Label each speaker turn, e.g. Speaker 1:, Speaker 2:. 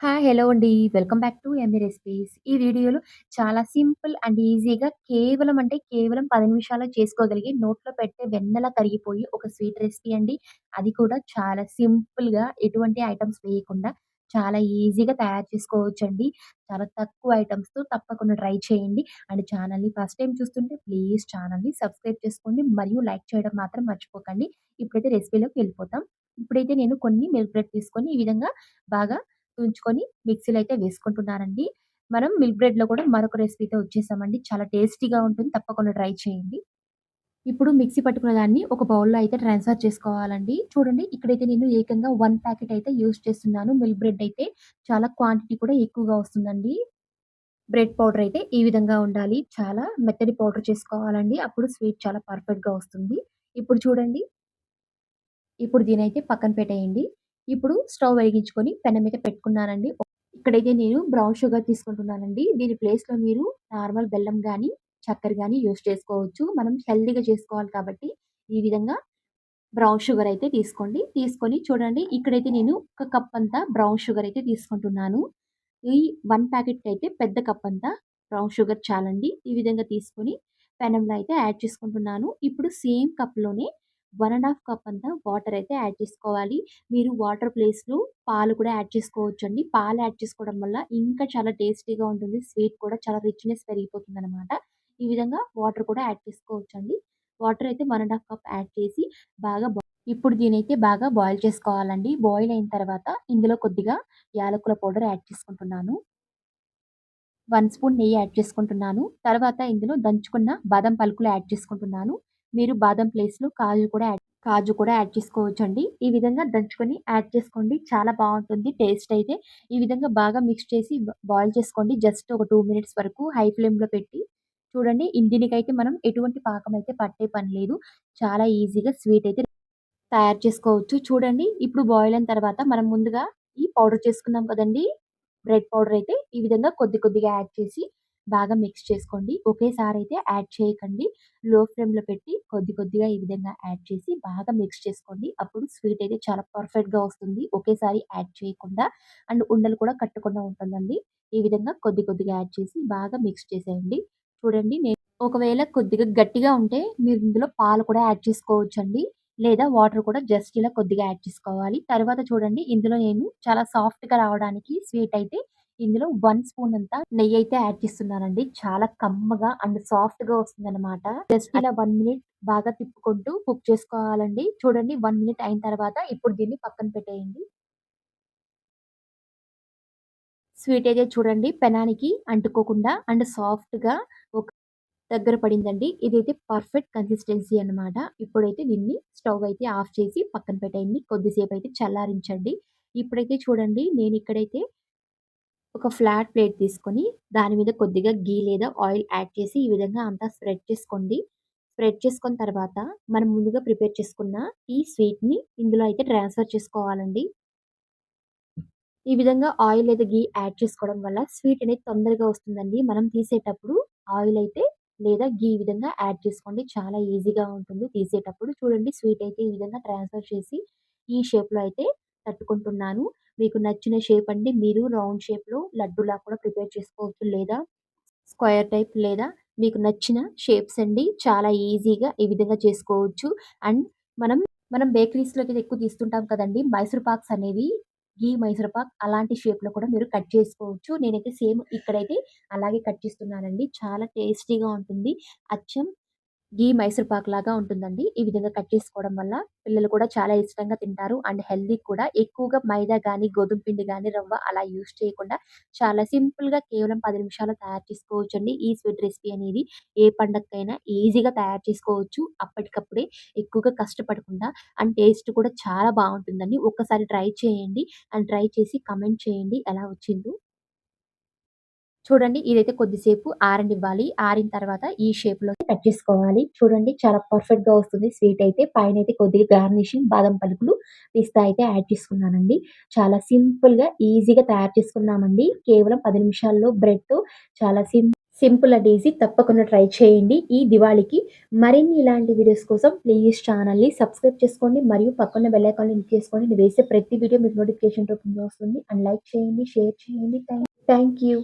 Speaker 1: Hi! Hello అండి. Welcome back to yummy recipes. ఈ వీడియోలో చాలా సింపుల్ అండ్ ఈజీగా కేవలం అంటే కేవలం 10 నిమిషాల్లో చేసుకోగలిగి నోట్లో పెడితే వెన్నలా కరిగిపోయి ఒక స్వీట్ రెసిపీ అండి. అది కూడా చాలా సింపుల్‌గా ఎటువంటి ఐటెమ్స్ వేయకుండా చాలా ఈజీగా తయారు చేసుకోవచ్చండి. చాలా తక్కువ ఐటెమ్స్‌తో తప్పకుండా ట్రై చేయండి. అండ్ ఛానల్‌ని ఫస్ట్ టైమ్ చూస్తుంటే ప్లీజ్ ఛానల్‌ని సబ్స్క్రైబ్ చేసుకోండి. మరియు లైక్ చేయడం మాత్రం మర్చిపోకండి. ఇప్పుడైతే రెసిపీలోకి వెళ్ళిపోతాం. ఇప్పుడైతే నేను కొన్ని మిల్క్ బ్రెడ్ తీసుకొని ఈ విధంగా బాగా తుంచుకొని మిక్సీలో అయితే వేసుకుంటున్నానండి. మనం మిల్క్ బ్రెడ్‌లో కూడా మరొక రెసిపీతో వచ్చేసామండి. చాలా టేస్టీగా ఉంటుంది. తప్పకుండా ట్రై చేయండి. ఇప్పుడు మిక్సీ పట్టుకున్న దాన్ని ఒక బౌల్‌లో అయితే ట్రాన్స్‌ఫర్ చేసుకోవాలండి. చూడండి ఇక్కడైతే నేను ఏకంగా 1 ప్యాకెట్ అయితే యూజ్ చేస్తున్నాను. మిల్క్ బ్రెడ్ అయితే చాలా క్వాంటిటీ కూడా ఎక్కువగా వస్తుందండి. బ్రెడ్ పౌడర్ అయితే ఈ విధంగా ఉండాలి. చాలా మెత్తటి పౌడర్ చేసుకోవాలండి. అప్పుడు స్వీట్ చాలా పర్ఫెక్ట్‌గా వస్తుంది. ఇప్పుడు చూడండి ఇప్పుడు దీనైతే పక్కన పెట్టేయండి. ఇప్పుడు స్టవ్ వెలిగించుకొని పెనం మీద పెట్టుకున్నానండి. ఇక్కడైతే నేను బ్రౌన్ షుగర్ తీసుకుంటున్నానండి. దీని ప్లేస్‌లో మీరు నార్మల్ బెల్లం గానీ, చక్కెర గానీ యూజ్ చేసుకోవచ్చు. మనం హెల్తీగా చేసుకోవాలి కాబట్టి ఈ విధంగా బ్రౌన్ షుగర్ అయితే తీసుకోండి. తీసుకొని చూడండి ఇక్కడైతే నేను ఒక కప్ అంతా బ్రౌన్ షుగర్ అయితే తీసుకుంటున్నాను. ఈ 1 ప్యాకెట్‌కైతే పెద్ద కప్ అంతా బ్రౌన్ షుగర్ చాలండి. ఈ విధంగా తీసుకొని పెనంలో అయితే యాడ్ చేసుకుంటున్నాను. ఇప్పుడు సేమ్ కప్‌లోనే 1 ½ కప్ అంతా వాటర్ అయితే యాడ్ చేసుకోవాలి. మీరు వాటర్ ప్లేస్‌లో పాలు కూడా యాడ్ చేసుకోవచ్చండి. పాలు యాడ్ చేసుకోవడం వల్ల ఇంకా చాలా టేస్టీగా ఉంటుంది. స్వీట్ కూడా చాలా రిచ్‌నెస్ పెరిగిపోతుందనమాట. ఈ విధంగా వాటర్ కూడా యాడ్ చేసుకోవచ్చండి. వాటర్ అయితే 1 ½ కప్ యాడ్ చేసి బాగా ఇప్పుడు దీనైతే బాగా బాయిల్ చేసుకోవాలండి. బాయిల్ అయిన తర్వాత ఇందులో కొద్దిగా యాలకుల పౌడర్ యాడ్ చేసుకుంటున్నాను. 1 స్పూన్ నెయ్యి యాడ్ చేసుకుంటున్నాను. తర్వాత ఇందులో దంచుకున్న బాదం పలుకులు యాడ్ చేసుకుంటున్నాను. మీరు బాదం ప్లేస్‌లో కాజు కూడా యాడ్ చేసుకోవచ్చండి. ఈ విధంగా దంచుకొని యాడ్ చేసుకోండి. చాలా బావుంటుంది టేస్ట్ అయితే. ఈ విధంగా బాగా మిక్స్ చేసి బాయిల్ చేసుకోండి. జస్ట్ ఒక 2 మినిట్స్ వరకు హై ఫ్లేమ్‌లో పెట్టి చూడండి. దీనికైతే మనం ఎటువంటి పాకం అయితే పట్టే పని లేదు. చాలా ఈజీగా స్వీట్ అయితే తయారు చేసుకోవచ్చు. చూడండి ఇప్పుడు బాయిల్ అయిన తర్వాత మనం ముందుగా ఈ పౌడర్ చేసుకున్నాం కదండీ! బ్రెడ్ పౌడర్ అయితే ఈ విధంగా కొద్ది కొద్దిగా యాడ్ చేసి బాగా మిక్స్ చేసుకోండి. ఒకేసారి అయితే యాడ్ చేయకండి. లో ఫ్లేమ్‌లో పెట్టి కొద్ది కొద్దిగా ఈ విధంగా యాడ్ చేసి బాగా మిక్స్ చేసుకోండి. అప్పుడు స్వీట్ అయితే చాలా పర్ఫెక్ట్‌గా వస్తుంది. ఒకేసారి యాడ్ చేయకుండా అండ్ ఉండలు కూడా కట్టకుండా ఉంటుందండి. ఈ విధంగా కొద్ది కొద్దిగా యాడ్ చేసి బాగా మిక్స్ చేసేయండి. చూడండి ఒకవేళ కొద్దిగా గట్టిగా ఉంటే మీరు ఇందులో పాలు కూడా యాడ్ చేసుకోవచ్చండి. లేదా వాటర్ కూడా జస్ట్ ఇలా కొద్దిగా యాడ్ చేసుకోవాలి. తర్వాత చూడండి ఇందులో నేను చాలా సాఫ్ట్‌గా రావడానికి స్వీట్ అయితే ఇందులో 1 స్పూన్ అంతా నెయ్యయితే యాడ్ చేస్తున్నానండి. చాలా కమ్మగా అండ్ సాఫ్ట్‌గా వస్తుందనమాట. జస్ట్ ఇలా 1 మినిట్ బాగా తిప్పుకుంటూ కుక్ చేసుకోవాలండి. చూడండి 1 మినిట్ అయిన తర్వాత ఇప్పుడు దీన్ని పక్కన పెట్టేయండి. స్వీట్ అయితే చూడండి పెనానికి అంటుకోకుండా అండ్ సాఫ్ట్‌గా ఒక దగ్గర పడిందండి. ఇదైతే పర్ఫెక్ట్ కన్సిస్టెన్సీ అన్నమాట. ఇప్పుడైతే దీన్ని స్టవ్ అయితే ఆఫ్ చేసి పక్కన పెట్టేయండి. కొద్దిసేపయితే చల్లారించండి. ఇప్పుడైతే చూడండి నేనిక్కడైతే ఒక ఫ్లాట్ ప్లేట్ తీసుకొని దాని మీద కొద్దిగా ఘీ లేదా ఆయిల్ యాడ్ చేసి ఈ విధంగా అంతా స్ప్రెడ్ చేసుకోండి. స్ప్రెడ్ చేసుకున్న తర్వాత మనం ముందుగా ప్రిపేర్ చేసుకున్న ఈ స్వీట్‌ని ఇందులో అయితే ట్రాన్స్‌ఫర్ చేసుకోవాలండి. ఈ విధంగా ఆయిల్ లేదా ఘీ యాడ్ చేసుకోవడం వల్ల స్వీట్ అనేది తొందరగా వస్తుందండి. మనం తీసేటప్పుడు ఆయిల్ అయితే లేదా ఘీ ఈ విధంగా యాడ్ చేసుకోండి. చాలా ఈజీగా ఉంటుంది తీసేటప్పుడు. చూడండి స్వీట్ అయితే ఈ విధంగా ట్రాన్స్‌ఫర్ చేసి ఈ షేప్‌లో అయితే తట్టుకుంటున్నాను. మీకు నచ్చిన షేప్ అండి. మీరు రౌండ్ షేప్‌లో లడ్డూలా కూడా ప్రిపేర్ చేసుకోవచ్చు. లేదా స్క్వేర్ టైప్ లేదా మీకు నచ్చిన షేప్స్ అండి. చాలా ఈజీగా ఈ విధంగా చేసుకోవచ్చు. అండ్ మనం మనం బేకరీస్‌లోకి ఎక్కువ తీస్తుంటాం కదండీ! మైసూర్ పాక్స్ అనేవి మైసూర్ పాక్ అలాంటి షేప్‌లో కూడా మీరు కట్ చేసుకోవచ్చు. నేనైతే సేమ్ ఇక్కడైతే అలాగే కట్ చేస్తున్నానండి. చాలా టేస్టీగా ఉంటుంది. అచ్చం మైసూర్ పాక్ లాగా ఉంటుందండి. ఈ విధంగా కట్ చేసుకోవడం వల్ల పిల్లలు కూడా చాలా ఇష్టంగా తింటారు. అండ్ హెల్తీ కూడా. ఎక్కువగా మైదా గానీ, గోధుమ పిండి గానీ, రవ్వ అలా యూజ్ చేయకుండా చాలా సింపుల్‌గా కేవలం 10 నిమిషాల్లో తయారు చేసుకోవచ్చండి. ఈ స్వీట్ రెసిపీ అనేది ఏ పండగకైనా ఈజీగా తయారు చేసుకోవచ్చు. అప్పటికప్పుడే ఎక్కువగా కష్టపడకుండా అండ్ టేస్ట్ కూడా చాలా బావుంటుందండి. ఒక్కసారి ట్రై చేయండి. అండ్ ట్రై చేసి కామెంట్ చేయండి ఎలా వచ్చిందో. చూడండి ఇదైతే కొద్దిసేపు ఆరనివ్వాలి. ఆరిన తర్వాత ఈ షేప్‌లో కట్ చేసుకోవాలి. చూడండి చాలా పర్ఫెక్ట్‌గా వస్తుంది స్వీట్ అయితే. పైనైతే కొద్దిగా గార్నిషింగ్ బాదం పలుకులు, పిస్తా అయితే యాడ్ చేసుకున్నానండి. చాలా సింపుల్‌గా, ఈజీగా తయారు చేసుకున్నామండి. కేవలం 10 నిమిషాల్లో బ్రెడ్‌తో చాలా సింపుల్ అండ్ ఈజీ. తప్పకుండా ట్రై చేయండి ఈ దివాళీకి. మరిన్ని ఇలాంటి వీడియోస్ కోసం ప్లీజ్ ఛానల్‌ని సబ్స్క్రైబ్ చేసుకోండి. మరియు పక్కన బెల్ ఐకాన్‌ని క్లిక్ చేసుకోండి. నేను వేసే ప్రతి వీడియో మీకు నోటిఫికేషన్ రూపంలో వస్తుంది. అండ్ లైక్ చేయండి, షేర్ చేయండి. Thank you.